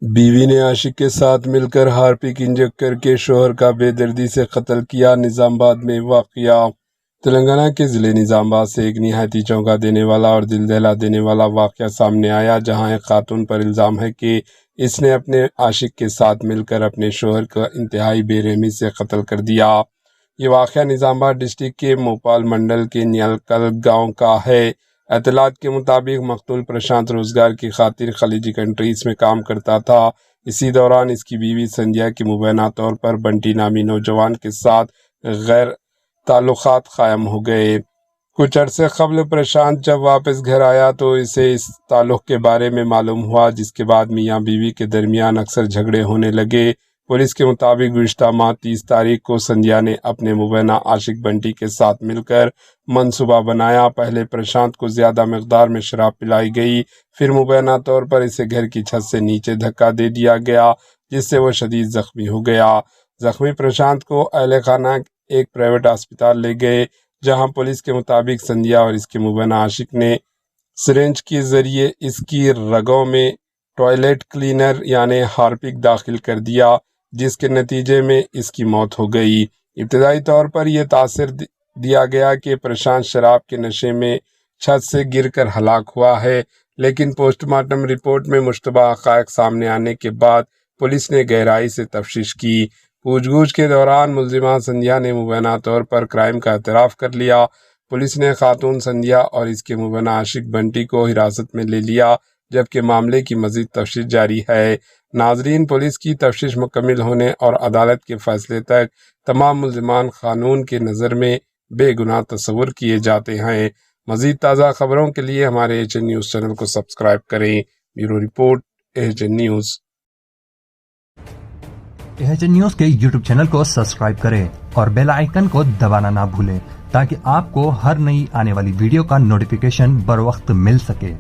بیوی نے عاشق کے ساتھ مل کر ہارپک انجیکٹ کر کے شوہر کا بے دردی سے قتل کیا۔ نظام آباد میں واقعہ۔ تلنگانہ کے ضلع نظام آباد سے ایک نہایت چونکا دینے والا اور دل دہلا دینے والا واقعہ سامنے آیا، جہاں ایک خاتون پر الزام ہے کہ اس نے اپنے عاشق کے ساتھ مل کر اپنے شوہر کا انتہائی بے رحمی سے قتل کر دیا۔ یہ واقعہ نظام آباد ڈسٹرکٹ کے موپال منڈل کے نیلکل گاؤں کا ہے۔ اطلاعات کے مطابق مقتول پرشانت روزگار کی خاطر خلیجی کنٹریز میں کام کرتا تھا۔ اسی دوران اس کی بیوی سندھیا کی مبینہ طور پر بنٹی نامی نوجوان کے ساتھ غیر تعلقات قائم ہو گئے۔ کچھ عرصے قبل پرشانت جب واپس گھر آیا تو اسے اس تعلق کے بارے میں معلوم ہوا، جس کے بعد میاں بیوی کے درمیان اکثر جھگڑے ہونے لگے۔ پولیس کے مطابق گزشتہ ماہ 30 تاریخ کو سندھیا نے اپنے مبینہ عاشق بنٹی کے ساتھ مل کر منصوبہ بنایا۔ پہلے پرشانت کو زیادہ مقدار میں شراب پلائی گئی، پھر مبینہ طور پر اسے گھر کی چھت سے نیچے دھکا دے دیا گیا، جس سے وہ شدید زخمی ہو گیا۔ زخمی پرشانت کو اہل خانہ ایک پرائیویٹ ہسپتال لے گئے، جہاں پولیس کے مطابق سندھیا اور اس کے مبینہ عاشق نے سرنج کے ذریعے اس کی رگوں میں ٹوائلٹ کلینر یعنی ہارپک داخل کر دیا، جس کے نتیجے میں اس کی موت ہو گئی۔ ابتدائی طور پر یہ تاثر دیا گیا کہ پرشانت شراب کے نشے میں چھت سے گر کر ہلاک ہوا ہے، لیکن پوسٹ مارٹم رپورٹ میں مشتبہ حقائق سامنے آنے کے بعد پولیس نے گہرائی سے تفتیش کی۔ پوچھ گچھ کے دوران ملزمہ سندھیا نے مبینہ طور پر کرائم کا اعتراف کر لیا۔ پولیس نے خاتون سندھیا اور اس کے مبینہ عاشق بنٹی کو حراست میں لے لیا، جبکہ معاملے کی مزید تفتیش جاری ہے۔ ناظرین، پولیس کی تفتیش مکمل ہونے اور عدالت کے فیصلے تک تمام ملزمان قانون کے نظر میں بے گناہ تصور کیے جاتے ہیں۔ مزید تازہ خبروں کے لیے ہمارے ایچ این نیوز چینل کو سبسکرائب کریں۔ Bureau report, H N news. H N news کے یوٹیوب چینل کو سبسکرائب کریں اور بیل آئیکن کو دبانا نہ بھولیں تاکہ آپ کو ہر نئی آنے والی ویڈیو کا نوٹیفیکیشن بر وقت مل سکے۔